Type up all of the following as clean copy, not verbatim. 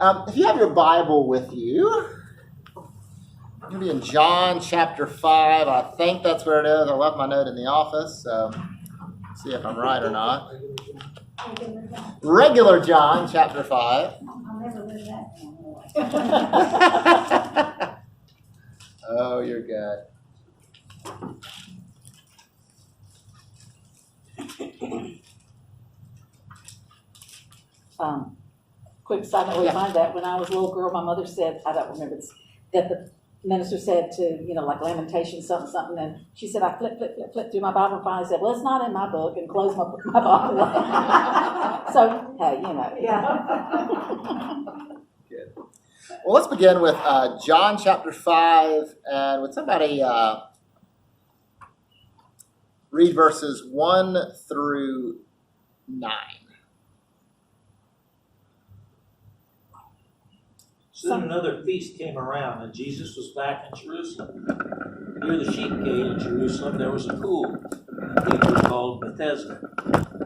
If you have your Bible with you, you're going to be in John chapter 5. I think that's where it is. I left my note in the office, so see if I'm right or not. Regular John chapter 5. I'll never read that. Oh, you're good. Quick side note, remind that when I was a little girl, my mother said, I don't remember this, that the minister said to, like Lamentations, something, and she said, I flip through my Bible and finally said, well, it's not in my book, and closed my Bible. So, hey, Yeah. Good. Well, let's begin with John chapter 5, and would somebody read verses 1 through 9? Soon another feast came around, and Jesus was back in Jerusalem. Near the sheep gate in Jerusalem, there was a pool, in Hebrew called Bethesda,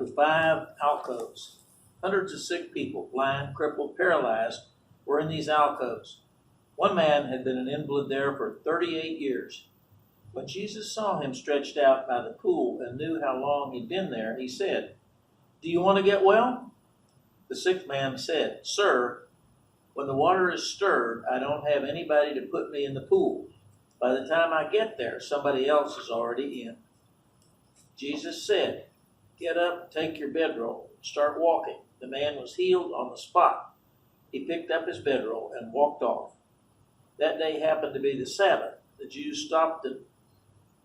with 5 alcoves. Hundreds of sick people, blind, crippled, paralyzed, were in these alcoves. One man had been an invalid there for 38 years. When Jesus saw him stretched out by the pool and knew how long he'd been there, he said, "Do you want to get well?" The sick man said, "Sir, when the water is stirred, I don't have anybody to put me in the pool. By the time I get there, somebody else is already in." Jesus said, "Get up, take your bedroll, and start walking." The man was healed on the spot. He picked up his bedroll and walked off. That day happened to be the Sabbath. The Jews stopped the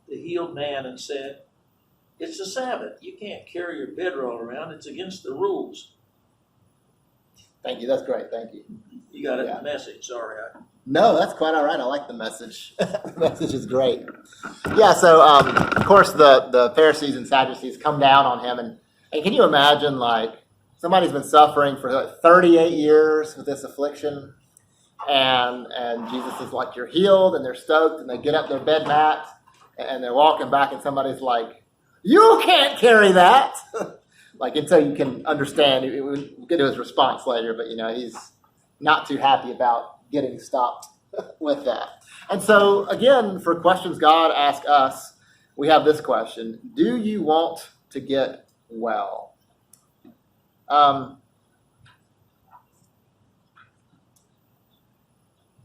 healed man and said, "It's the Sabbath. You can't carry your bedroll around. It's against the rules." Thank you. That's great. Thank you. You got it in Yeah. the message. Sorry. No, that's quite all right. I like the message. The message is great. Yeah, so, of course, the Pharisees and Sadducees come down on him. And can you imagine, like, somebody's been suffering for like 38 years with this affliction, and Jesus is like, "You're healed," and they're stoked, and they get up their bed mat, and they're walking back, and somebody's like, "You can't carry that." Like, until you can understand, we'll get to his response later, but, he's not too happy about getting stopped with that. And so, again, for questions God asks us, we have this question: do you want to get well?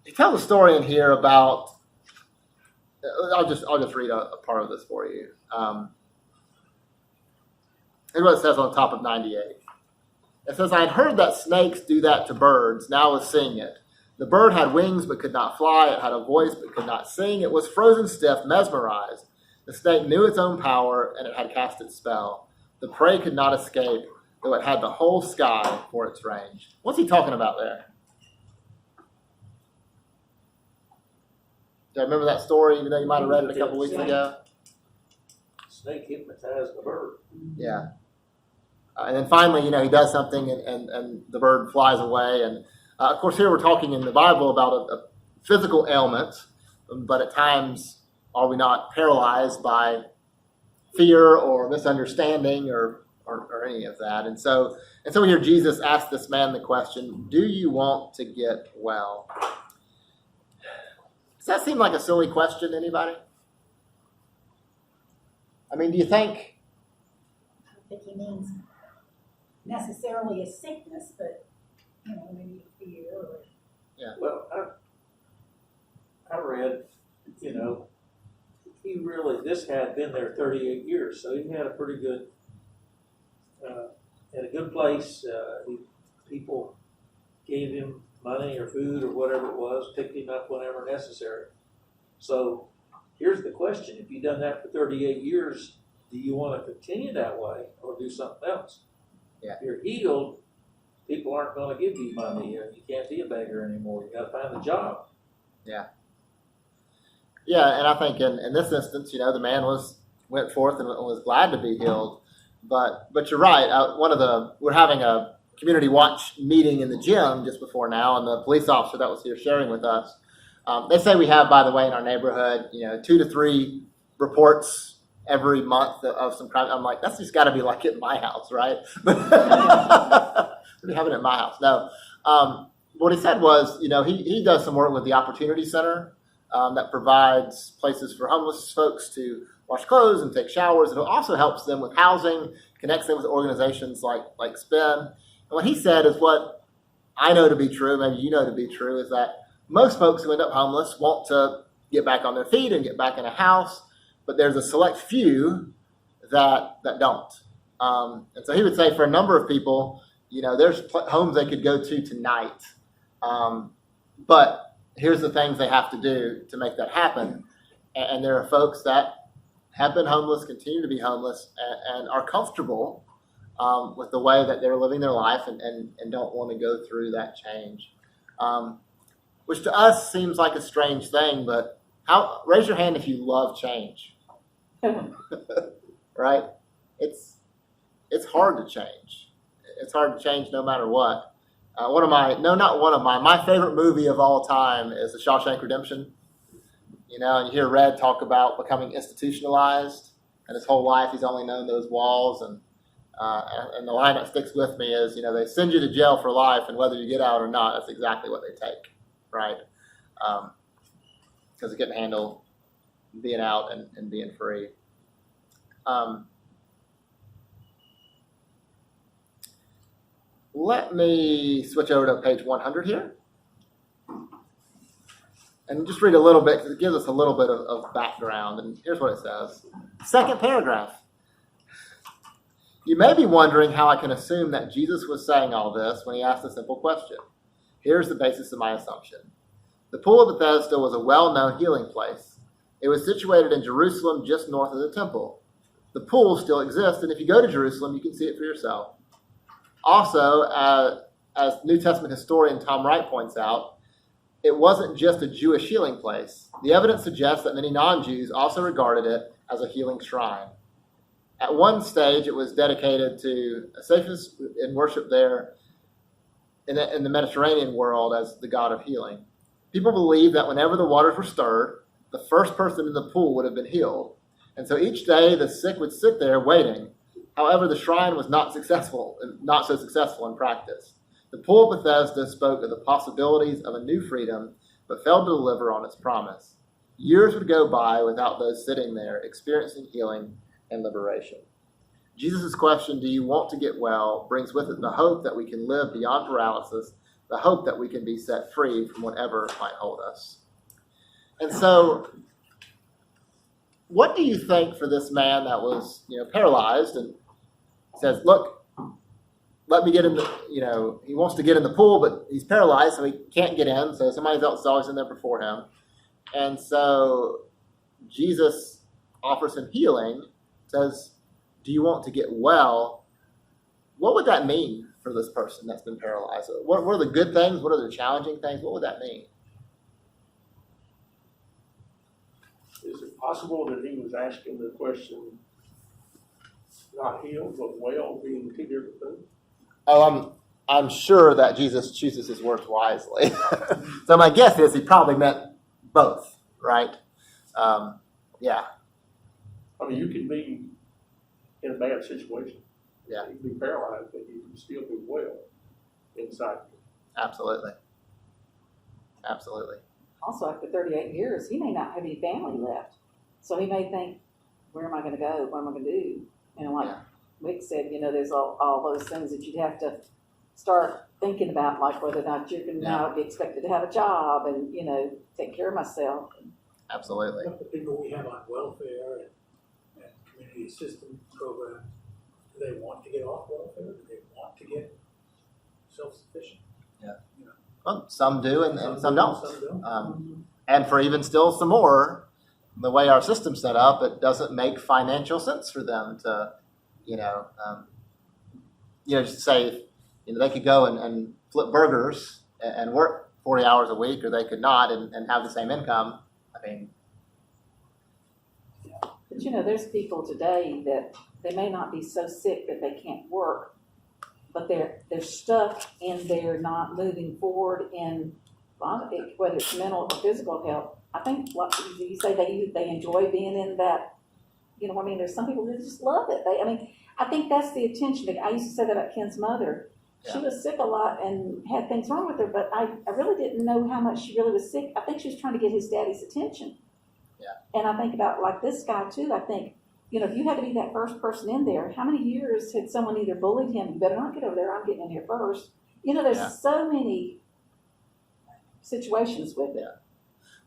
He tells a story in here about, I'll just read a part of this for you. Here's what it says on the top of 98. It says, "I had heard that snakes do that to birds. Now I was seeing it. The bird had wings but could not fly. It had a voice but could not sing. It was frozen stiff, mesmerized. The snake knew its own power, and it had cast its spell. The prey could not escape, though it had the whole sky for its range." What's he talking about there? Do you remember that story, even though you might have read it a couple weeks ago? Snake hypnotized the bird. Yeah. And then finally, he does something, and the bird flies away. And, of course, here we're talking in the Bible about a physical ailment, but at times, are we not paralyzed by fear or misunderstanding or any of that? And so we hear Jesus ask this man the question, do you want to get well? Does that seem like a silly question to anybody? I mean, do you think? I don't think he means necessarily a sickness, but, maybe fear or... Yeah. Well, I read, this guy had been there 38 years, so he had a pretty good, at a good place. People gave him money or food or whatever it was, picked him up whenever necessary. So here's the question: if you've done that for 38 years, do you want to continue that way or do something else? Yeah. If you're healed, people aren't going to give you money. You can't be a beggar anymore. You got to find a job. Yeah. Yeah, and I think in this instance, the man went forth and was glad to be healed. But you're right. We're having a community watch meeting in the gym just before now, and the police officer that was here sharing with us, they say we have, by the way, in our neighborhood, 2 to 3 reports every month of some crime. I'm like, that's just got to be like at my house, right? What do you have it at my house? No. what he said was, he does some work with the Opportunity Center that provides places for homeless folks to wash clothes and take showers. And it also helps them with housing, connects them with organizations like SPIN. And what he said is what I know to be true, maybe you know to be true, is that most folks who end up homeless want to get back on their feet and get back in a house, but there's a select few that don't. And so he would say for a number of people, there's homes they could go to tonight. But here's the things they have to do to make that happen. And there are folks that have been homeless, continue to be homeless, and are comfortable with the way that they're living their life and don't want to go through that change. Which to us seems like a strange thing, but raise your hand if you love change. Right? It's hard to change. It's hard to change no matter what. My favorite movie of all time is The Shawshank Redemption. And you hear Red talk about becoming institutionalized, and his whole life he's only known those walls. And the line that sticks with me is, they send you to jail for life, and whether you get out or not, that's exactly what they take, right? Because they couldn't handle being out and being free. Let me switch over to page 100 here. And just read a little bit, because it gives us a little bit of background. And here's what it says. Second paragraph. You may be wondering how I can assume that Jesus was saying all this when he asked a simple question. Here's the basis of my assumption. The Pool of Bethesda was a well-known healing place. It was situated in Jerusalem just north of the temple. The pool still exists, and if you go to Jerusalem, you can see it for yourself. Also, as New Testament historian Tom Wright points out, it wasn't just a Jewish healing place. The evidence suggests that many non-Jews also regarded it as a healing shrine. At one stage, it was dedicated to Cepheus and worship there in the Mediterranean world as the god of healing. People believed that whenever the waters were stirred, the first person in the pool would have been healed. And so each day, the sick would sit there waiting. However, the shrine was not so successful in practice. The Pool of Bethesda spoke of the possibilities of a new freedom, but failed to deliver on its promise. Years would go by without those sitting there experiencing healing and liberation. Jesus' question, do you want to get well, brings with it the hope that we can live beyond paralysis, the hope that we can be set free from whatever might hold us. And so, what do you think for this man that was, paralyzed and says, look, let me get in he wants to get in the pool, but he's paralyzed, so he can't get in, so somebody else is always in there before him. And so Jesus offers him healing, says, do you want to get well? What would that mean for this person that's been paralyzed? What are the good things? What are the challenging things? What would that mean? Is it possible that he was asking the question, not healed, but well, being two different things? Oh, I'm sure that Jesus chooses his words wisely. So my guess is he probably meant both, right? Yeah. I mean, you could be in a bad situation. Yeah. You can be paralyzed, but you can still be well inside you. Absolutely. Absolutely. Also, after 38 years, he may not have any family left. So he may think, where am I going to go? What am I going to do? Like Wick said, there's all those things that you'd have to start thinking about, like whether or not you can now be expected to have a job and, take care of myself. Absolutely. The people we have on welfare and community assistance programs, do they want to get off welfare? Do they want to get self-sufficient? Well, some do and some don't. Some don't. And for even still some more, the way our system's set up, it doesn't make financial sense for them to, just say, they could go and flip burgers and work 40 hours a week, or they could not and have the same income. I mean. But there's people today that they may not be so sick that they can't work, but they're stuck and they're not moving forward in whether it's mental or physical health. I think you say they enjoy being in that. There's some people who just love it. I think that's the attention. I used to say that about Ken's mother. She was sick a lot and had things wrong with her, but I really didn't know how much she really was sick. I think she was trying to get his daddy's attention. Yeah. And I think about like this guy too. I think, if you had to be that first person in there, how many years had someone either bullied him, you better not get over there, I'm getting in here first. There's so many situations with it.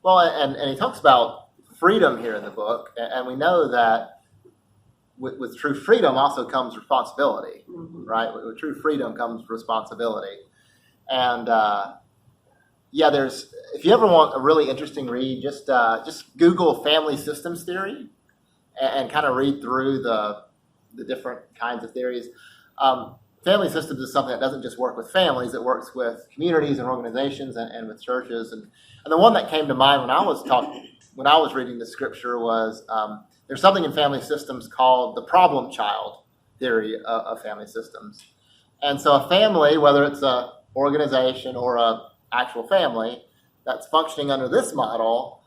Well, and he talks about freedom here in the book, and we know that with true freedom also comes responsibility, right? With true freedom comes responsibility. And if you ever want a really interesting read, just Google family systems theory and kind of read through the different kinds of theories. Family systems is something that doesn't just work with families, it works with communities and organizations and with churches. And the one that came to mind when I was reading the scripture was there's something in family systems called the problem child theory of family systems. And so a family, whether it's an organization or an actual family that's functioning under this model,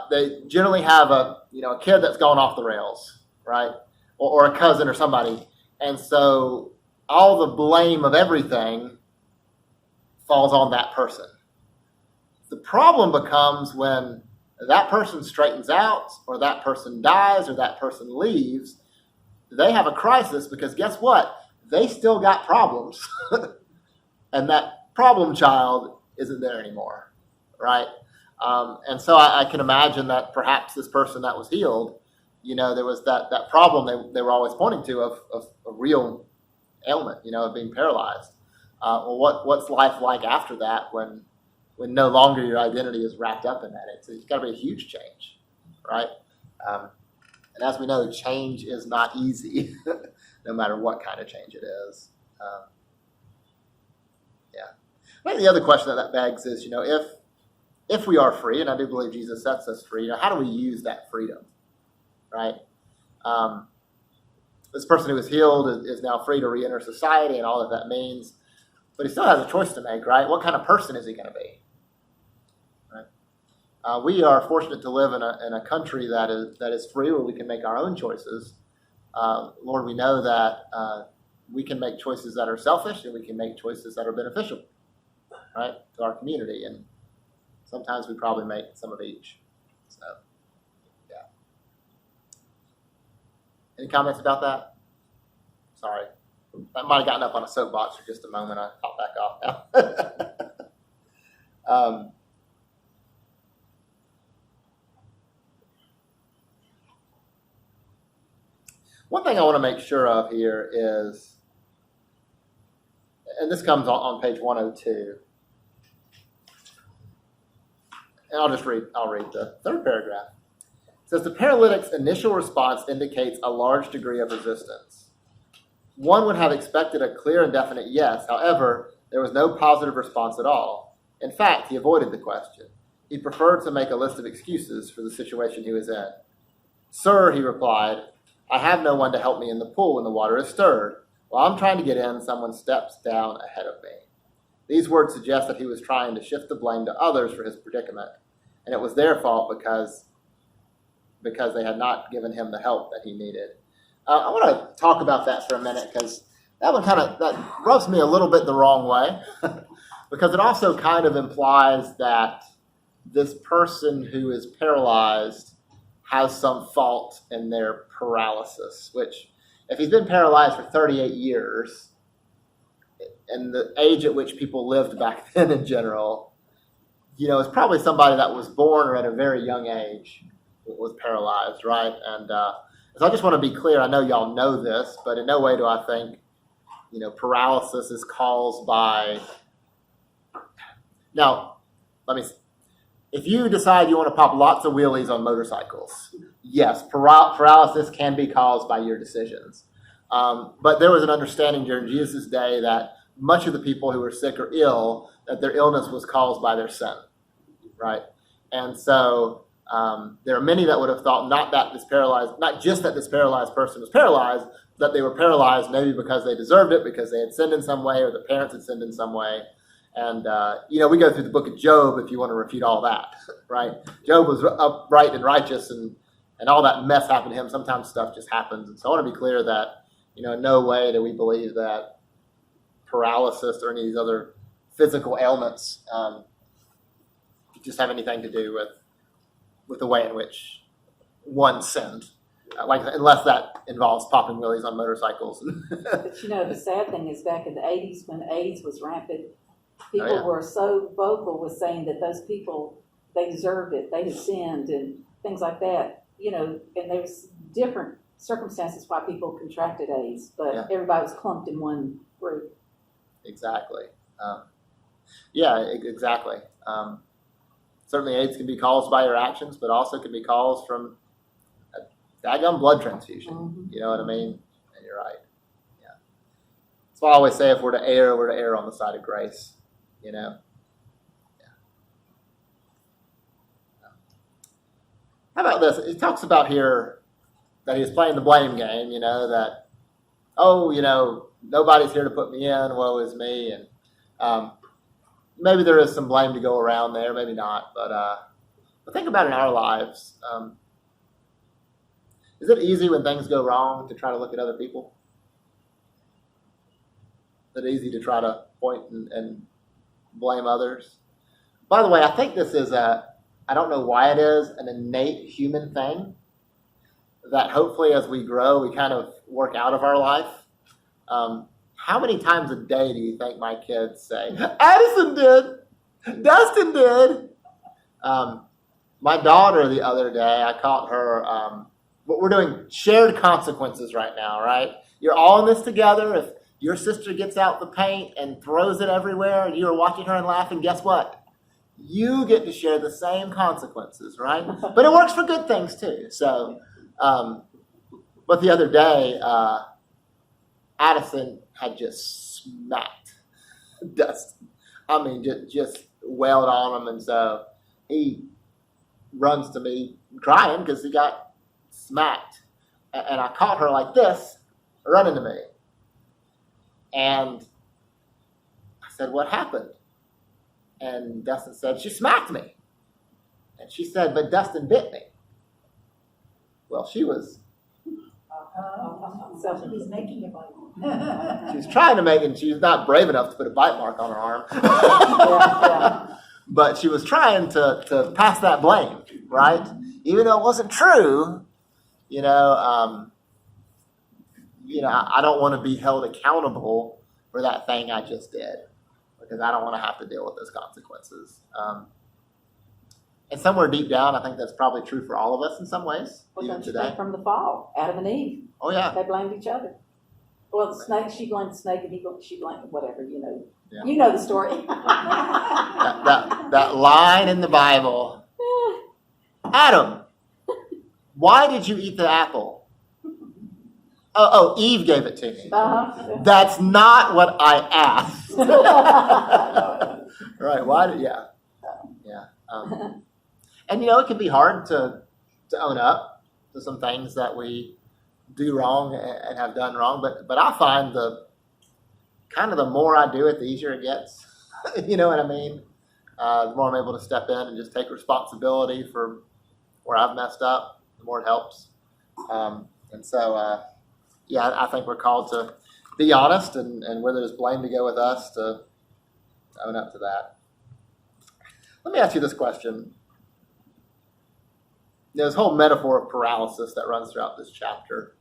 they generally have a kid that's gone off the rails, right? Or a cousin or somebody. And so all the blame of everything falls on that person. The problem becomes when that person straightens out, or that person dies, or that person leaves, they have a crisis because guess what? They still got problems. And that problem child isn't there anymore, right? And so I can imagine that perhaps this person that was healed, there was that problem they were always pointing to of a real ailment, of being paralyzed. Well, what's life like after that when no longer your identity is wrapped up in that? It's got to be a huge change, right? And as we know, change is not easy, no matter what kind of change it is. I think the other question that begs is, if we are free, and I do believe Jesus sets us free, how do we use that freedom, right? This person who was healed is now free to re-enter society and all that means, but he still has a choice to make, right? What kind of person is he going to be? Right? We are fortunate to live in a country that is free, where we can make our own choices. Lord, we know that we can make choices that are selfish, and we can make choices that are beneficial, right, to our community, and sometimes we probably make some of each. So, yeah. Any comments about that? Sorry. I might have gotten up on a soapbox for just a moment. I popped back off now. One thing I want to make sure of here is, and this comes on page 102, and I'll read the third paragraph. It says, the paralytic's initial response indicates a large degree of resistance. One would have expected a clear and definite yes. However, there was no positive response at all. In fact, he avoided the question. He preferred to make a list of excuses for the situation he was in. Sir, he replied, I have no one to help me in the pool when the water is stirred. While I'm trying to get in, someone steps down ahead of me. These words suggest that he was trying to shift the blame to others for his predicament, and it was their fault because they had not given him the help that he needed. I want to talk about that for a minute, because that rubs me a little bit the wrong way, because it also kind of implies that this person who is paralyzed has some fault in their paralysis, which, if he's been paralyzed for 38 years, and the age at which people lived back then in general, is probably somebody that was born or at a very young age was paralyzed, right? And so I just want to be clear. I know y'all know this, but in no way do I think, paralysis is caused by. Now, if you decide you want to pop lots of wheelies on motorcycles, yes, paralysis can be caused by your decisions. But there was an understanding during Jesus' day that much of the people who were sick or ill, that their illness was caused by their sin, right? And so there are many that would have thought not just that this paralyzed person was paralyzed, that they were paralyzed maybe because they deserved it, because they had sinned in some way, or their parents had sinned in some way. And, we go through the book of Job if you want to refute all that, right? Job was upright and righteous, and all that mess happened to him. Sometimes stuff just happens. And so I want to be clear that, in no way do we believe that paralysis or any of these other physical ailments just have anything to do with the way in which one sinned. Like, unless that involves popping wheelies on motorcycles. But the sad thing is back in the 80s when AIDS was rampant, people yeah. were so vocal with saying that those people, they deserved it, they had sinned and things like that, and there was different circumstances why people contracted AIDS, but everybody was clumped in one group. Exactly. Exactly. Certainly AIDS can be caused by your actions, but also can be caused from daggum blood transfusion. Mm-hmm. You know what I mean? And you're right. Yeah. That's why I always say if we're to err on the side of grace. Yeah. How about this? It talks about here that he was playing the blame game, that, nobody's here to put me in, woe is me. And maybe there is some blame to go around there, maybe not. But think about in our lives. Is it easy when things go wrong to try to look at other people? Is it easy to try to point and blame others? By the way, I think this is I don't know why it is, an innate human thing that hopefully as we grow, we kind of work out of our life. How many times a day do you think my kids say, Addison did, Dustin did? My daughter the other day, I caught her, we're doing shared consequences right now, right? You're all in this together. If your sister gets out the paint and throws it everywhere and you're watching her and laughing, guess what? You get to share the same consequences, right? But it works for good things too. So, but the other day, Addison had just smacked Dustin. I mean, just wailed on him. And so he runs to me crying because he got smacked. And I caught her like this, running to me. And I said, what happened? And Dustin said, she smacked me. And she said, but Dustin bit me. Well, she was So he's making a bite. She's trying to make it, and she's not brave enough to put a bite mark on her arm. But she was trying to pass that blame, right? Even though it wasn't true, I don't want to be held accountable for that thing I just did because I don't want to have to deal with those consequences. And somewhere deep down, I think that's probably true for all of us in some ways, Well, even don't you today. think from the fall, Adam and Eve, Oh, yeah. they blamed each other. Well, the snake, she blamed the snake, and she blamed whatever, Yeah. You know the story. That line in the Bible. Adam, why did you eat the apple? Oh, Eve gave it to me. Uh-huh. That's not what I asked. Right, why did, yeah. And it can be hard to own up to some things that we do wrong and have done wrong, but I find the more I do it, the easier it gets. You know what I mean? The more I'm able to step in and just take responsibility for where I've messed up, the more it helps. And so, I think we're called to be honest, and where there's blame to go with us, to own up to that. Let me ask you this question. There's this whole metaphor of paralysis that runs throughout this chapter.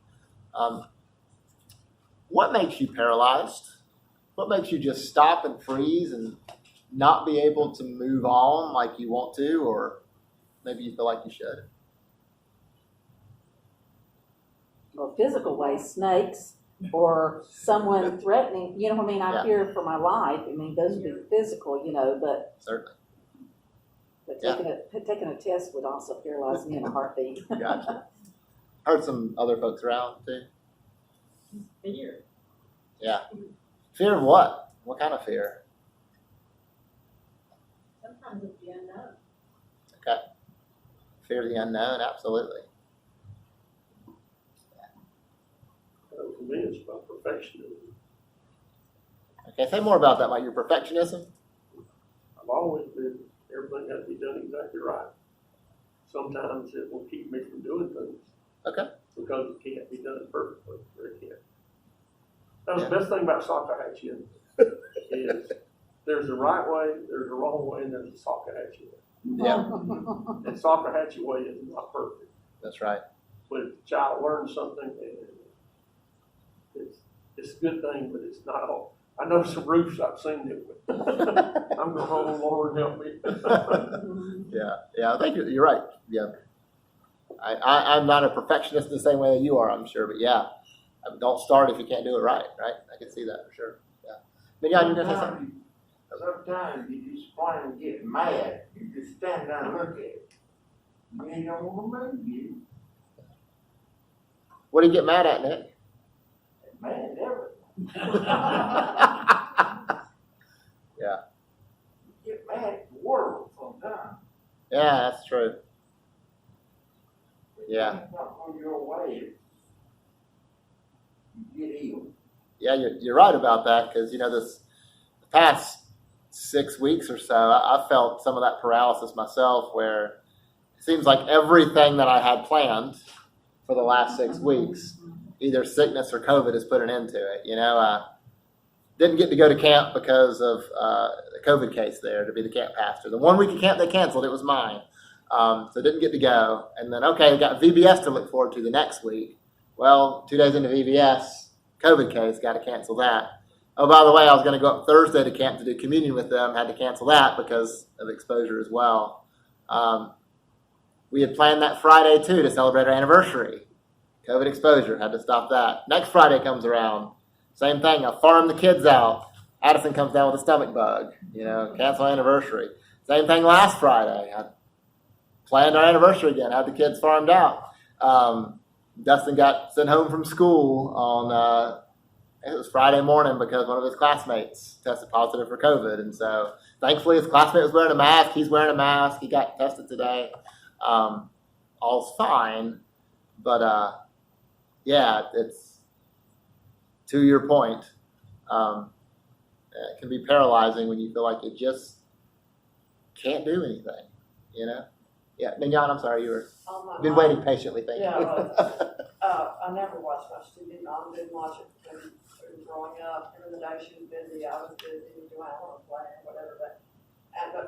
What makes you paralyzed? What makes you just stop and freeze and not be able to move on like you want to, or maybe you feel like you should? Well, physical ways, snakes, or someone threatening, you know what I mean? I fear for my life. I mean, those would be physical, but Certainly. taking a test would also paralyze me in a heartbeat. Gotcha. Heard some other folks around too. Fear. Yeah. Fear of what? What kind of fear? Sometimes it's the unknown. Okay. Fear of the unknown, absolutely. For me, it's about perfectionism. Okay, say more about that, like your perfectionism. I've always been, everything has to be done exactly right. Sometimes it will keep me from doing things. Okay. Because it can't be done perfectly, or it can't. That's the best thing about Shawshank is there's a right way, there's a wrong way, and there's a Shawshank way. Yeah, And Shawshank way is not perfect. that's right. But if the child learns something, it's a good thing, but it's not all. I know some roofs I've seen it with. I'm going, oh, Lord, help me. Yeah, I think you're right. Yeah. I'm not a perfectionist the same way that you are, I'm sure, but yeah. Don't start if you can't do it right? I can see that for sure. Yeah. But yeah, you're gonna say something? Sometimes you just plain get mad. You just stand there and look at it. You ain't gonna wanna move you. What do you get mad at, Nick? Mad at everything. Yeah. You get mad at the world sometimes. Yeah, that's true. Yeah. Things don't go your way. You get ill. Yeah, you're right about that because, the past 6 weeks or so, I felt some of that paralysis myself where it seems like everything that I had planned for the last 6 weeks, either sickness or COVID has put an end to it. Didn't get to go to camp because of the COVID case there to be the camp pastor. The 1 week of camp they canceled, it was mine. So didn't get to go. And then, okay, got VBS to look forward to the next week. Well, 2 days into VBS, COVID case, got to cancel that. Oh, by the way, I was going to go up Thursday to camp to do communion with them, had to cancel that because of exposure as well. We had planned that Friday, too, to celebrate our anniversary. COVID exposure, had to stop that. Next Friday comes around, same thing. I farm the kids out. Addison comes down with a stomach bug, cancel anniversary. Same thing last Friday. I planned our anniversary again, had the kids farmed out. Dustin got sent home from school on, it was Friday morning because one of his classmates tested positive for COVID. And so thankfully his classmate was wearing a mask. He's wearing a mask. He got tested today. All's fine. But, yeah, it's to your point. It can be paralyzing when you feel like you just can't do anything, Yeah, Mignon, I'm sorry, been waiting patiently, thank you. I never watched much TV. Mom didn't watch it growing up. Intimidation, busy. I was busy doing I want to play or whatever. But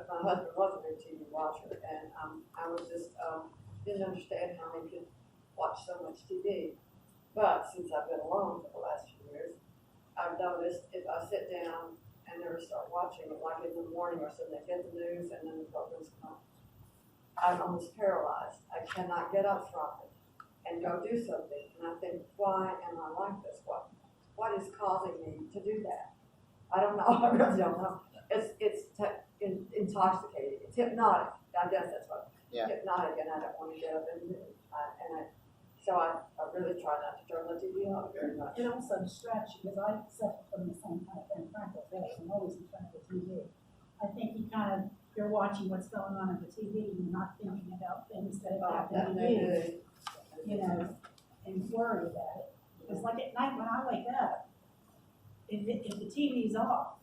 my husband was a big TV watcher, and I was just didn't understand how he could watch so much TV. But since I've been alone for the last few years, I've noticed if I sit down and never start watching it, like in the morning or something, I get the news and then the programs come on. I'm almost paralyzed. I cannot get up from it and go do something. And I think, why am I like this? What is causing me to do that? I don't know. I really don't know. It's intoxicating. It's hypnotic. I guess that's what. Yeah. Hypnotic, and I don't want to get up and move. So I really try not to turn the TV on very much. It also distracts you, because I suffer from the same kind of thing Franco does. I'm always in front of the TV. I think you're watching what's going on the TV, and you're not thinking about things that have happened to you, and worry about it. Because like at night when I wake up, if the TV's off,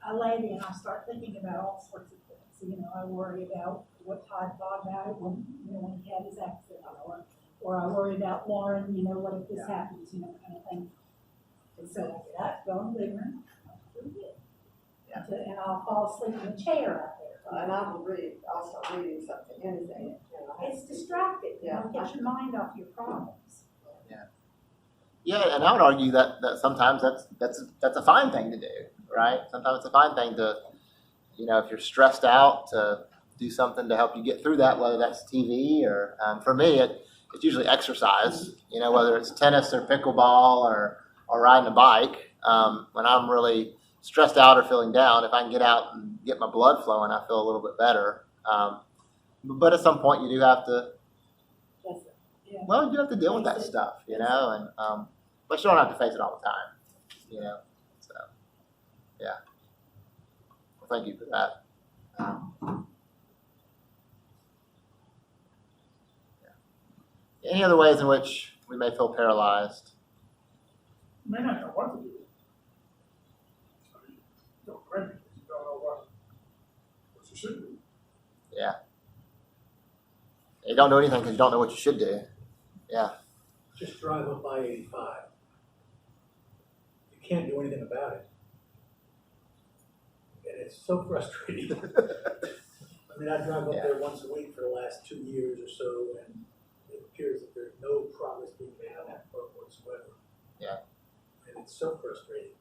I lay there and I start thinking about all sorts of things. I worry about what Todd thought about it when he had his accident, or I worry about Lauren, what if this happens, kind of thing. And so I get up, go in the living room, and I'll fall asleep in a chair out there. And I will read. I'll start reading something, anything. It's distracting. Get your mind off your problems. Yeah, and I would argue that sometimes that's a fine thing to do, right? Sometimes it's a fine thing to, if you're stressed out, to do something to help you get through that, whether that's TV or, for me, it's usually exercise, whether it's tennis or pickleball or riding a bike. When I'm really stressed out or feeling down, if I can get out and get my blood flowing, I feel a little bit better. But at some point you do have to, well, you do have to deal with that stuff, and but you don't have to face it all the time, so, yeah. Well, thank you for that. Any other ways in which we may feel paralyzed? You may not know what to do. You don't know what you should do. Yeah. You don't do anything because you don't know what you should do. Yeah. Just drive up I-85. can't do anything about it. And it's so frustrating. I mean, I drive up there once a week for the last 2 years or so, and it appears that there's no progress being made on that front whatsoever. Yeah. And it's so frustrating.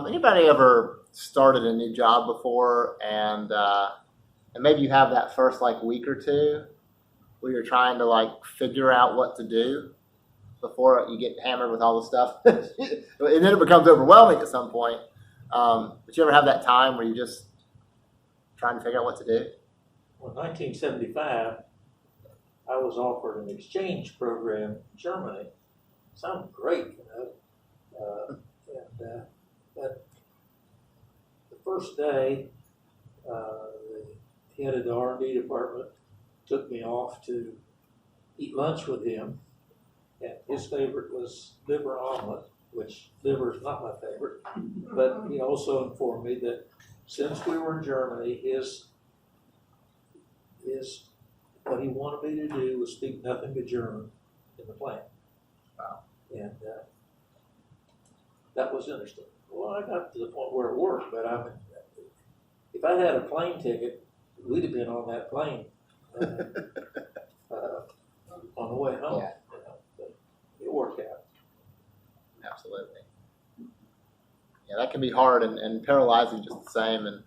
Anybody ever started a new job before, and maybe you have that first like week or two where you're trying to like figure out what to do before you get hammered with all the stuff, and then it becomes overwhelming at some point. But you ever have that time where you're just trying to figure out what to do? Well, in 1975, I was offered an exchange program in Germany. Sounded great, you know. But the first day, the head of the R&D department took me off to eat lunch with him, and his favorite was liver omelet, which liver is not my favorite. But he also informed me that since we were in Germany, his what he wanted me to do was speak nothing but German in the plant. Wow. And that was interesting. Well, I got to the point where it worked, but I mean, if I had a plane ticket, we'd have been on that plane on the way home. Yeah. You know, but it worked out. Absolutely. Yeah, that can be hard and paralyzing just the same. And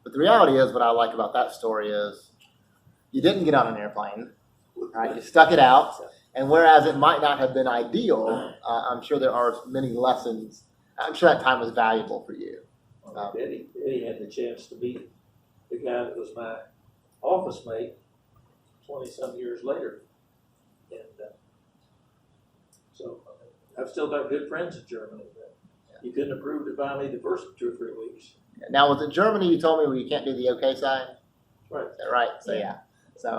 but the reality is, what I like about that story is you didn't get on an airplane, right? You stuck it out. And whereas it might not have been ideal, I'm sure there are many lessons. I'm sure that time was valuable for you. Eddie had the chance to meet the guy that was my office mate 20-some years later. And so I've still got good friends in Germany. But you couldn't approve to buy me the first 2 or 3 weeks. Now, with Germany, you told me where you can't do the OK sign. Right. Is that right? So, yeah. So,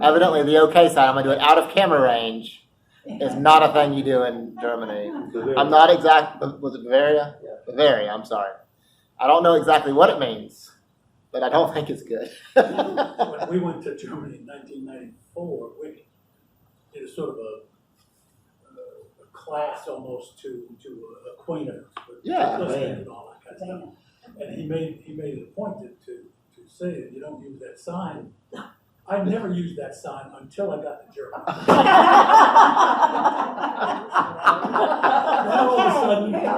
evidently, the OK sign, I'm going to do it out of camera range, is not a thing you do in Germany. I'm not was it Bavaria? Yeah. Bavaria, I'm sorry. I don't know exactly what it means, but I don't think it's good. When we went to Germany in 1994, we did a sort of a class almost to acquaint us with Yeah. listening and all that kind of stuff. And he made it a point to say that you don't use that sign. I never used that sign until I got to Germany.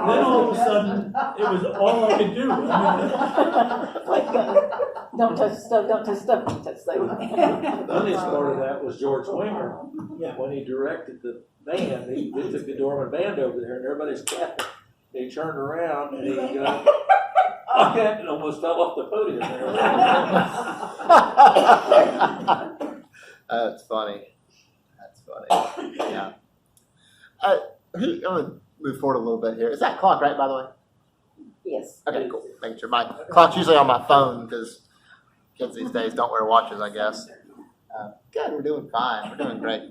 Then all of a sudden, it was all I could do. Don't touch stuff, don't touch stuff, don't touch stuff. The funniest part of that was George Winger. Yeah. When he directed the band, they took the Dorman band over there, and everybody's clapping. He turned around and he and almost fell off the podium there. That's funny. That's funny. Yeah. I'm going to move forward a little bit here. Is that clock right, by the way? Yes. Okay, cool. Making sure. My clock's usually on my phone because kids these days don't wear watches, I guess. Good, we're doing fine. We're doing great.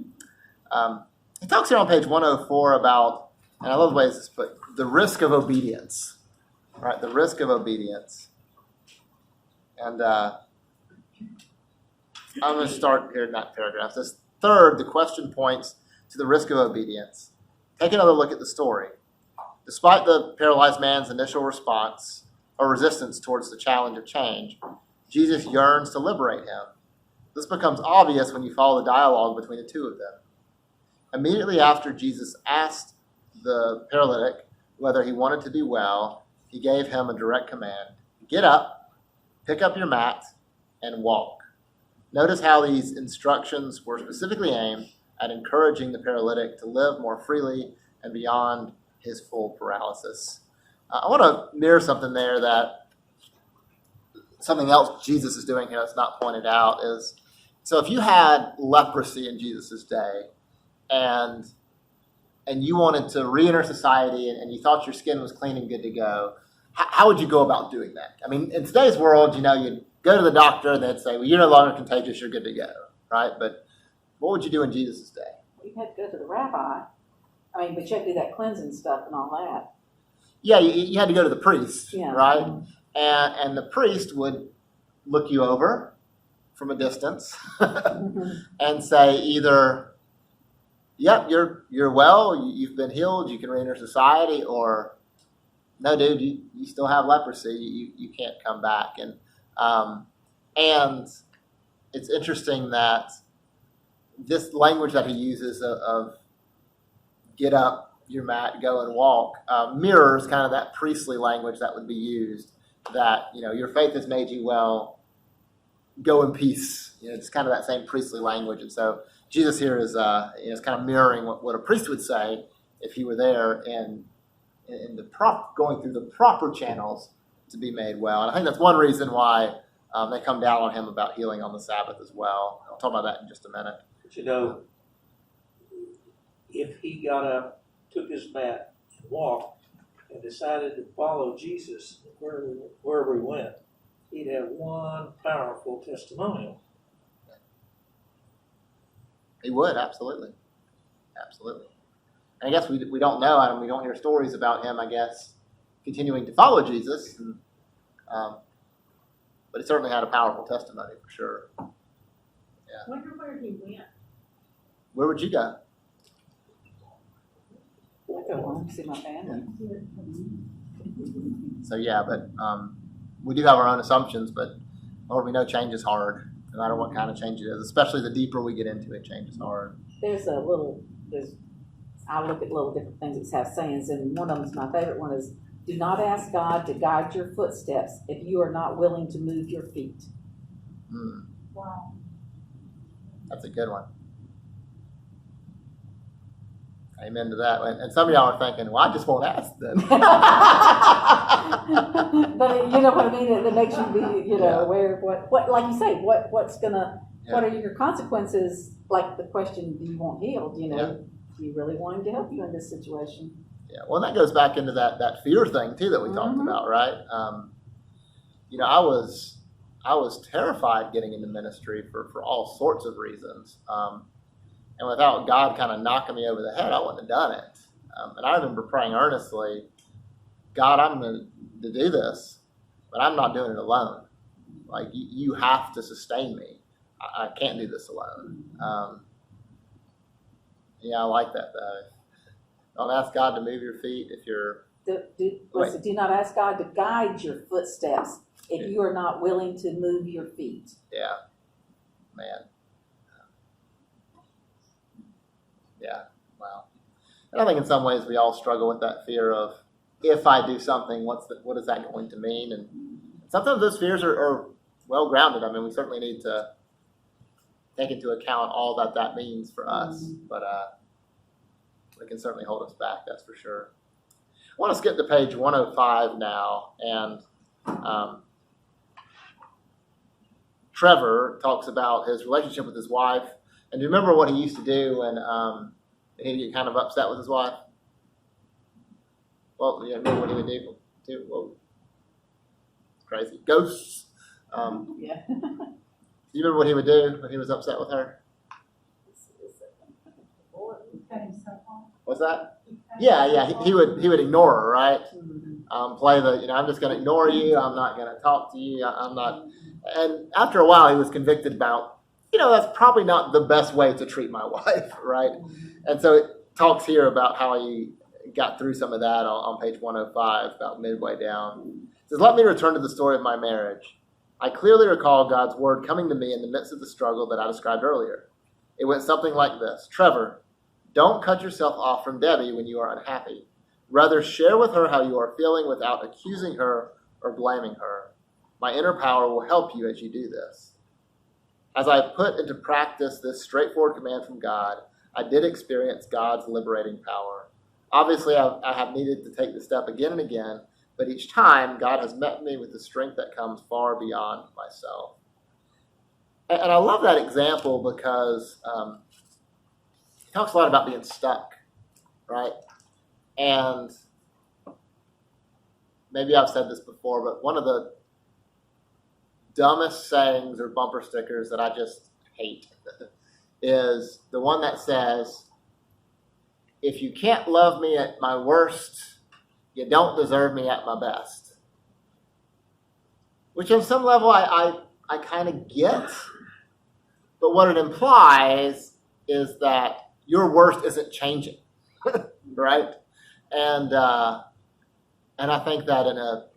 He talks here on page 104 about, and I love the way this is put, the risk of obedience. Right, the risk of obedience. And I'm going to start here in that paragraph. It says, third, the question points to the risk of obedience. Take another look at the story. Despite the paralyzed man's initial response or resistance towards the challenge of change, Jesus yearns to liberate him. This becomes obvious when you follow the dialogue between the two of them. Immediately after Jesus asked the paralytic whether he wanted to be well, he gave him a direct command: get up, pick up your mat, and walk. Notice how these instructions were specifically aimed at encouraging the paralytic to live more freely and beyond his full paralysis. I want to mirror something there, that something else Jesus is doing here that's not pointed out is, so if you had leprosy in Jesus' day and you wanted to re-enter society and you thought your skin was clean and good to go, how would you go about doing that? I mean, in today's world, you'd go to the doctor and they'd say, well, you're no longer contagious, you're good to go, right? But what would you do in Jesus' day? You had to go to the rabbi. I mean, but you had to do that cleansing stuff and all that. Yeah, you had to go to the priest, Yeah. right? And the priest would look you over from a distance and say either, yep, you're well, you've been healed, you can re-enter society, or no, dude, you still have leprosy, you can't come back. And it's interesting that this language that he uses of get up, your mat, go and walk, mirrors kind of that priestly language that would be used, that, your faith has made you well, go in peace. It's kind of that same priestly language. And so Jesus here is kind of mirroring what a priest would say if he were there and going through the proper channels to be made well. And I think that's one reason why they come down on him about healing on the Sabbath as well. I'll talk about that in just a minute. But if he got up, took his mat, and walked, and decided to follow Jesus wherever he went, he'd have one powerful testimonial. He would, absolutely. Absolutely. And I guess we don't know, and we don't hear stories about him, I guess, continuing to follow Jesus. And, but he certainly had a powerful testimony, for sure. I wonder where he went. Where would you go? I go home, see my family. So, yeah, but we do have our own assumptions, but Lord, we know change is hard, no matter what kind of change it is, especially the deeper we get into it, change is hard. I look at little different things that have sayings, and one of them is my favorite one is, do not ask God to guide your footsteps if you are not willing to move your feet. Wow. That's a good one. Amen to that. And some of y'all are thinking, well, I just won't ask then. But you know what I mean? It makes you be, Yeah. aware of what, like you say, what's gonna, Yeah. what are your consequences? Like the question, do you want healed? Yeah. Do you really want him to help you in this situation? Yeah, well, that goes back into that fear thing too that we talked about, right? I was terrified getting into ministry for all sorts of reasons, and without God kind of knocking me over the head, I wouldn't have done it. And I remember praying earnestly, God, I'm going to do this, but I'm not doing it alone. Like you have to sustain me. I can't do this alone. Yeah, I like that though. Don't ask God to move your feet if you're... Do not ask God to guide your footsteps if you are not willing to move your feet. Yeah, man. Yeah, wow. And I think in some ways we all struggle with that fear of, if I do something, what is that going to mean? And sometimes those fears are well grounded. I mean, we certainly need to take into account all that means for us, but it can certainly hold us back, that's for sure. I want to skip to page 105 now, and Trevor talks about his relationship with his wife. And do you remember what he used to do when he'd get kind of upset with his wife? Well, you remember what he would do? Whoa. It's crazy. Ghosts. Yeah. Do you remember what he would do when he was upset with her? Cut himself off. What's that? Yeah. He would ignore her, right? Play the, I'm just going to ignore you. I'm not going to talk to you. I'm not. And after a while, he was convicted about, that's probably not the best way to treat my wife, right? And so it talks here about how he got through some of that on page 105, about midway down. It says, let me return to the story of my marriage. I clearly recall God's word coming to me in the midst of the struggle that I described earlier. It went something like this. Trevor, don't cut yourself off from Debbie when you are unhappy. Rather, share with her how you are feeling without accusing her or blaming her. My inner power will help you as you do this. As I put into practice this straightforward command from God, I did experience God's liberating power. Obviously, I have needed to take the step again and again, but each time, God has met me with the strength that comes far beyond myself. And I love that example because he talks a lot about being stuck, right? And maybe I've said this before, but one of the dumbest sayings or bumper stickers that I just hate is the one that says, if you can't love me at my worst, you don't deserve me at my best. Which on some level I kind of get, but what it implies is that your worst isn't changing, right? And I think that in a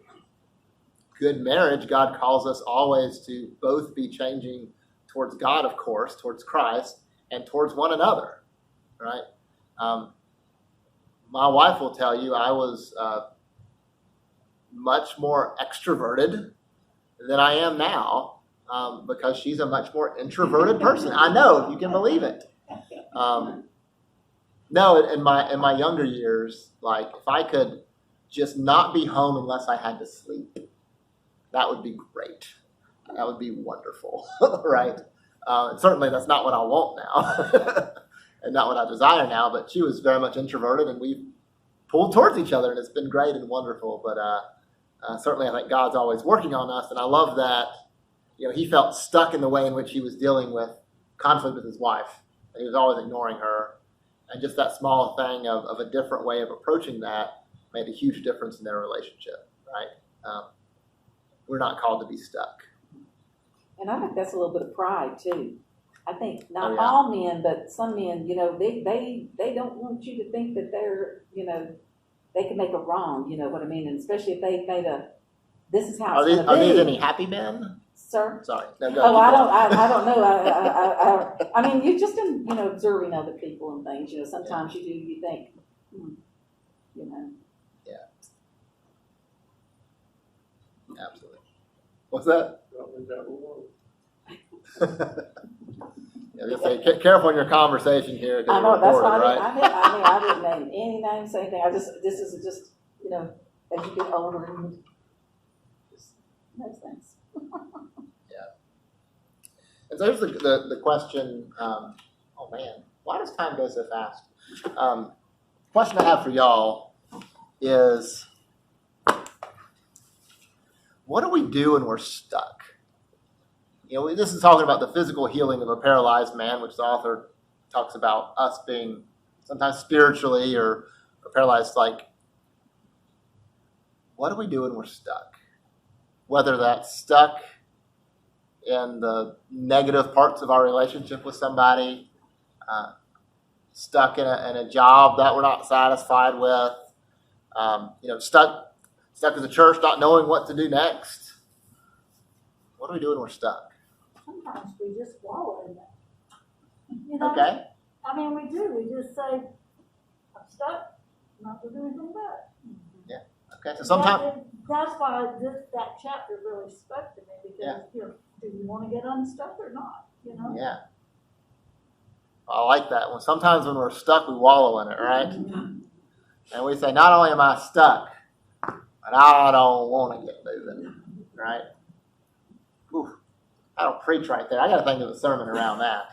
good marriage, God calls us always to both be changing towards God, of course, towards Christ, and towards one another, right? My wife will tell you I was much more extroverted than I am now because she's a much more introverted person. I know, if you can believe it. No, in my younger years, like if I could just not be home unless I had to sleep, that would be great. That would be wonderful, right? Certainly that's not what I want now and not what I desire now, but she was very much introverted and we pulled towards each other and it's been great and wonderful. But certainly I think God's always working on us, and I love that, he felt stuck in the way in which he was dealing with conflict with his wife, and he was always ignoring her. And just that small thing of a different way of approaching that made a huge difference in their relationship, right? We're not called to be stuck. And I think that's a little bit of pride too. I think not Oh, yeah. all men, but some men, they don't want you to think that they're, they can make a wrong, you know what I mean? And especially if they've made this is how Are it's these, going to be. are these any happy men? Sir? Sorry. No, go, Oh, keep I going. don't know. I mean, you're just in, observing other people and things, sometimes you think, Absolutely. What's that? Not in that one. Yeah, just say, careful in your conversation here. 'Cause I know, we're that's why recorded, right? I didn't name any names, anything. This is just, as you get older and just those things. And so here's the question. Oh man, why does time go so fast? Question I have for y'all is, what do we do when we're stuck? This is talking about the physical healing of a paralyzed man, which the author talks about us being sometimes spiritually or paralyzed. Like, what do we do when we're stuck? Whether that's stuck in the negative parts of our relationship with somebody, stuck in a job that we're not satisfied with, stuck as a church, not knowing what to do next. What do we do when we're stuck? Sometimes we just wallow in that. Okay. I mean, we do. We just say, I'm stuck, not to do anything about it. Okay. So sometimes, That's why that chapter really spoke to me, because, do you want to get unstuck or not, yeah. I like that one. Sometimes when we're stuck, we wallow in it, right? And we say, not only am I stuck, but I don't want to get moving, right? Whew. I don't preach right there. I got to think of a sermon around that.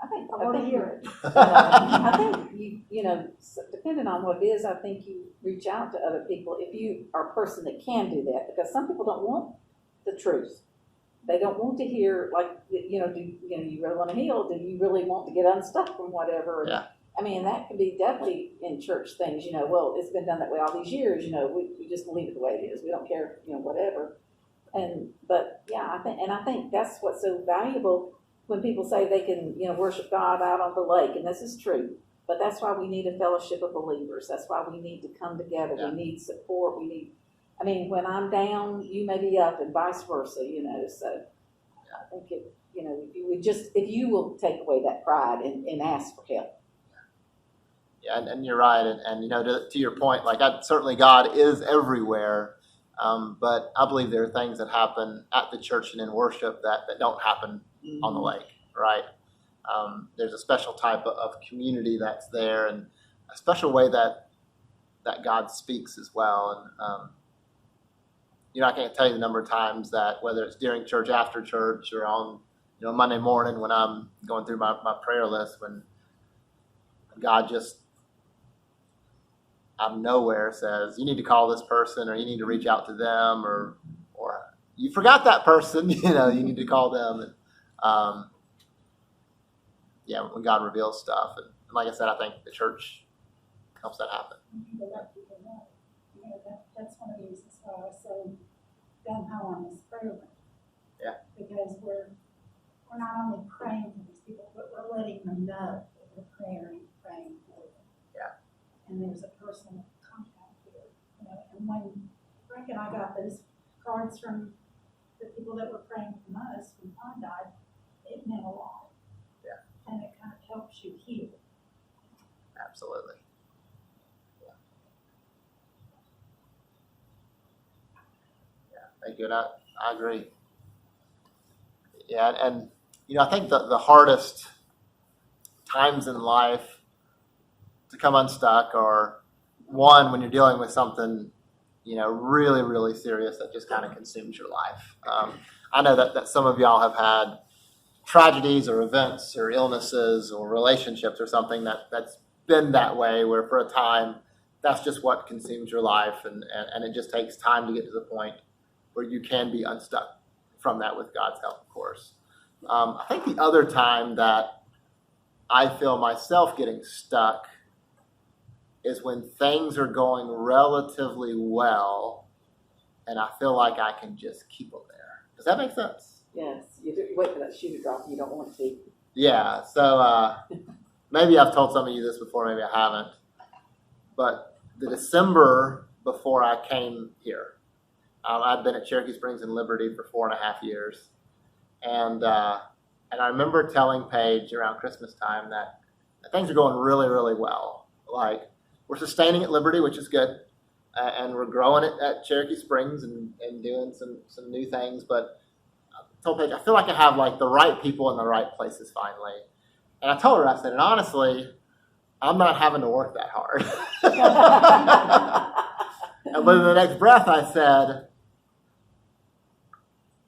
I want to hear it. I think depending on what it is, I think you reach out to other people if you are a person that can do that, because some people don't want the truth. They don't want to hear, like, do you really want to heal? Do you really want to get unstuck from whatever? Yeah. I mean, that can be definitely in church things, well, it's been done that way all these years, we just leave it the way it is. We don't care, whatever. But I think that's what's so valuable when people say they can, worship God out on the lake, and this is true. But that's why we need a fellowship of believers. That's why we need to come together. Yeah. We need support. When I'm down, you may be up, and vice versa, so I think if you will take away that pride and ask for help. Yeah, and you're right. And to your point, like, certainly God is everywhere. But I believe there are things that happen at the church and in worship that don't happen on the lake, right? There's a special type of community that's there, and a special way that God speaks as well. And I can't tell you the number of times that, whether it's during church, after church, or on Monday morning when I'm going through my prayer list, when God just out of nowhere says, you need to call this person, or you need to reach out to them, or you forgot that person, you need to call them. And when God reveals stuff, and like I said, I think the church helps that happen. To let people know. That's one of the reasons why I was so gung ho on this prayer room. Yeah. Because we're not only praying for these people, but we're letting them know that we're praying for them. Yeah. And there's a personal contact here, you know, and when Frank and I got those cards from the people that were praying from us when Tom died, it meant a lot. Yeah. And it kind of helps you heal. Absolutely. Thank you, and I agree. Yeah, and you know, I think the hardest times in life to come unstuck are one, when you're dealing with something, you know, really, really serious that just kind of consumes your life. I know that some of y'all have had tragedies or events or illnesses or relationships or something that's been that way, where for a time that's just what consumes your life, and it just takes time to get to the point where you can be unstuck from that with God's help, of course. I think the other time that I feel myself getting stuck is when things are going relatively well and I feel like I can just keep them there. Does that make sense? Yes, you wait for that shoe to drop, you don't want to. Yeah, so maybe I've told some of you this before, maybe I haven't. But the December before I came here, I'd been at Cherokee Springs and Liberty for 4.5 years. And I remember telling Paige around Christmas time that things are going really, really well. Like, we're sustaining at Liberty, which is good. And we're growing it at Cherokee Springs and doing some new things. But I told Paige, I feel like I have like the right people in the right places finally. And I told her, I said, and honestly, I'm not having to work that hard. But in the next breath, I said,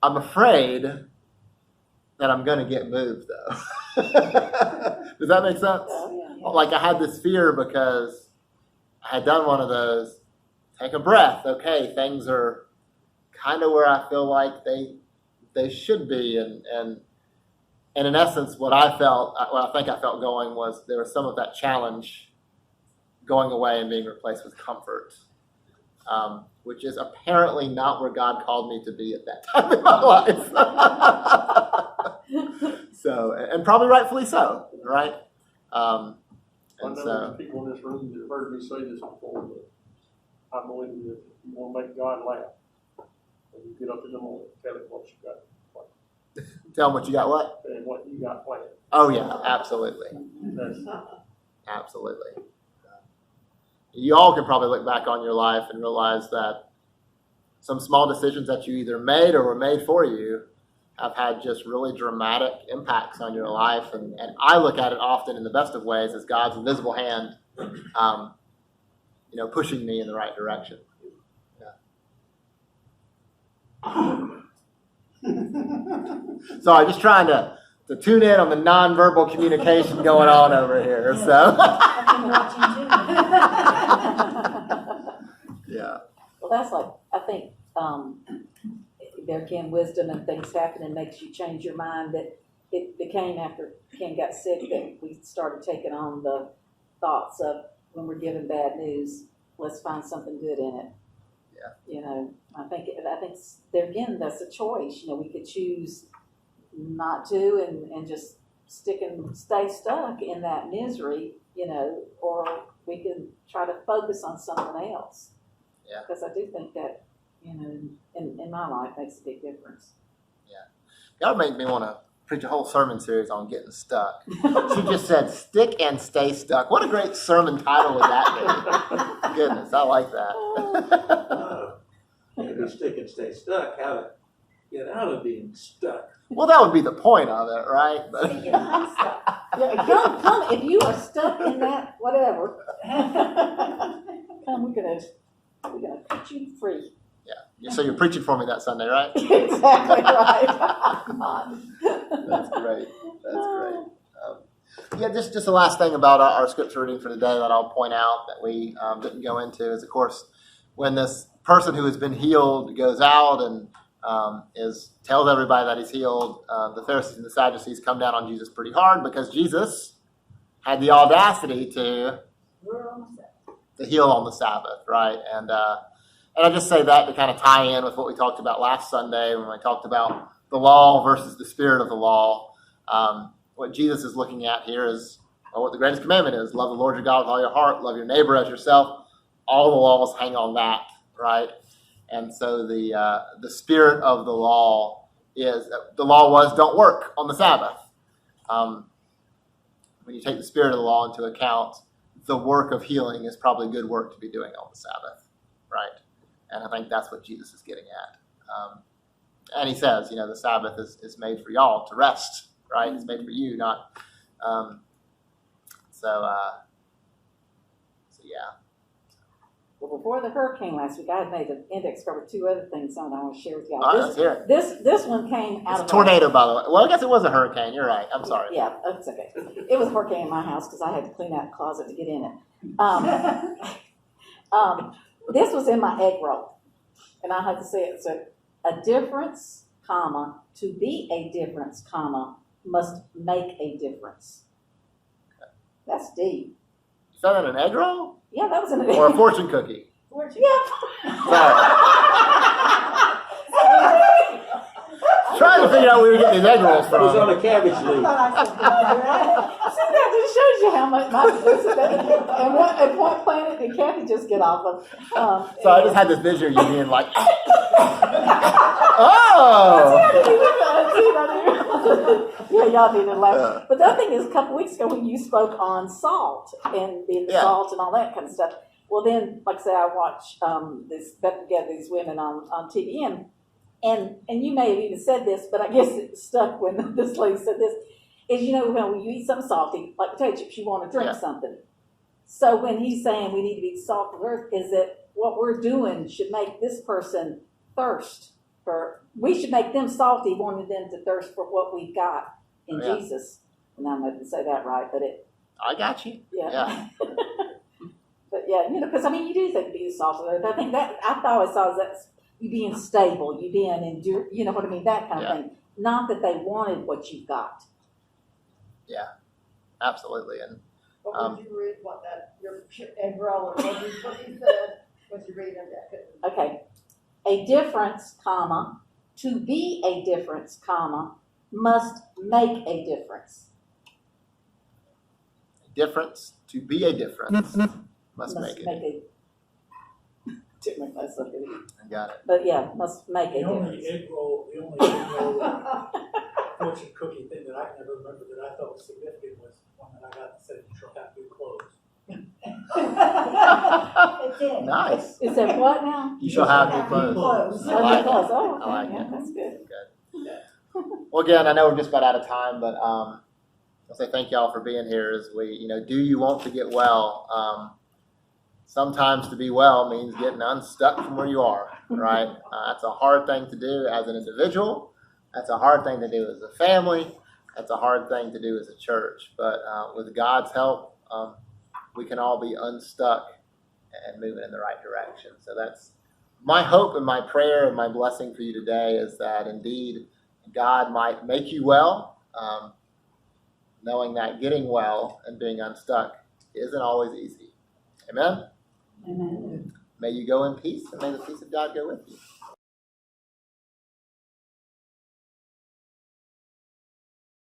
I'm afraid that I'm going to get moved, though. Does that make sense? Oh, yeah. Like, I had this fear because I had done one of those, take a breath. Okay, things are kind of where I feel like they should be. And in essence, what I think I felt going was there was some of that challenge going away and being replaced with comfort. Which is apparently not where God called me to be at that time in my life. So, and probably rightfully so, right? I And know so, there's people in this room that have heard me say this before, but I believe that if you want to make God laugh, when you get up in the morning, tell him what you got tell them what you got what? and what you got planned. Oh, yeah, absolutely. That's, Absolutely. You all can probably look back on your life and realize that some small decisions that you either made or were made for you have had just really dramatic impacts on your life. And I look at it often in the best of ways as God's invisible hand, pushing me in the right direction. Yeah. Sorry, just trying to tune in on the nonverbal communication going on over here. So, I've been watching too. yeah. Well, that's like, I think, there again, wisdom and things happen and makes you change your mind. That it became after Ken got sick that we started taking on the thoughts of when we're given bad news, let's find something good in it. Yeah. I think there again, that's a choice. We could choose not to and just stay stuck in that misery, or we can try to focus on something else. Yeah. Because I do think that, in my life makes a big difference. God made me want to preach a whole sermon series on getting stuck. She just said, stick and stay stuck. What a great sermon title would that be? Goodness, I like that. You can stick and stay stuck. How to get out of being stuck. Well, that would be the point of it, right? But, Yeah, come, if you are stuck in that, whatever, come, we're gonna put you free. yeah. So you're preaching for me that Sunday, right? Exactly right. That's great. That's great. Just the last thing about our scripture reading for today that I'll point out that we didn't go into is, of course, when this person who has been healed goes out and tells everybody that he's healed, the Pharisees and the Sadducees come down on Jesus pretty hard because Jesus had the audacity to heal on the Sabbath, right? And I just say that to kind of tie in with what we talked about last Sunday when we talked about the law versus the spirit of the law. what Jesus is looking at here is what the greatest commandment is: love the Lord your God with all your heart, love your neighbor as yourself. All the laws hang on that, right? And so the spirit of the law was don't work on the Sabbath. When you take the spirit of the law into account, the work of healing is probably good work to be doing on the Sabbath, right? And I think that's what Jesus is getting at. And he says, the Sabbath is made for y'all to rest, right? It's made for you, not. So yeah. Well, before the hurricane last week, I had made an index cover 2 other things on I want to share with y'all. All right, let's hear it. This one came out It's of a tornado, by the way. Well, I guess it was a hurricane. You're right. I'm sorry. Yeah, that's okay. It was a hurricane in my house because I had to clean out the closet to get in it. This was in my egg roll, and I had to say it. So, a difference, comma, to be a difference, comma, must make a difference. That's deep. You found that in an egg roll? Yeah, that was in an Or a fortune cookie? Yeah. Sorry. Trying to figure out where we were getting these egg rolls It was from. on a cabbage leaf. See, that just shows you how much my and what planet did Kathy just get off of? So I just had this vision of you being like, oh! Yeah, y'all didn't laugh. But the other thing is, a couple weeks ago when you spoke on salt and being the Yeah. salt and all that kind of stuff, well then, like I say, I watch these women on TV, and you may have even said this, but I guess it stuck when this lady said this, is when you eat something salty, like potato chips, you want to drink Yeah. something. So when he's saying we need to be salt of the earth, is that what we're doing should make this person thirst we should make them salty, wanting them to thirst for what we've got in Yeah. Jesus. And I'm not going to say that right, but I got you. yeah. But yeah, because you do think being salt of the earth. I think that I always thought that's you being stable, you being endure, you know what I mean, that kind of Yeah. thing. Not that they wanted what you've got. Absolutely. And But would you read what your egg roll, or what you said, would you read that? Okay, a difference, comma, to be a difference, comma, must make a difference. difference, to be a difference, must make it. Difference. I got it. But yeah, must make a The only difference. egg roll fortune cookie thing that I can never remember that I thought was significant was one that I got that said you shall have new clothes. It did. Nice. Is that what now? You shall have new clothes. Clothes. I like it. Oh, I like okay, it. that's good. Well, again, I know we're just about out of time, but I'll say thank y'all for being here as we, do you want to get well? Sometimes to be well means getting unstuck from where you are, right? That's a hard thing to do as an individual. That's a hard thing to do as a family. That's a hard thing to do as a church. But with God's help, we can all be unstuck and moving in the right direction. So that's my hope and my prayer and my blessing for you today, is that indeed God might make you well, knowing that getting well and being unstuck isn't always easy. Amen? Amen. May you go in peace, and may the peace of God go with you.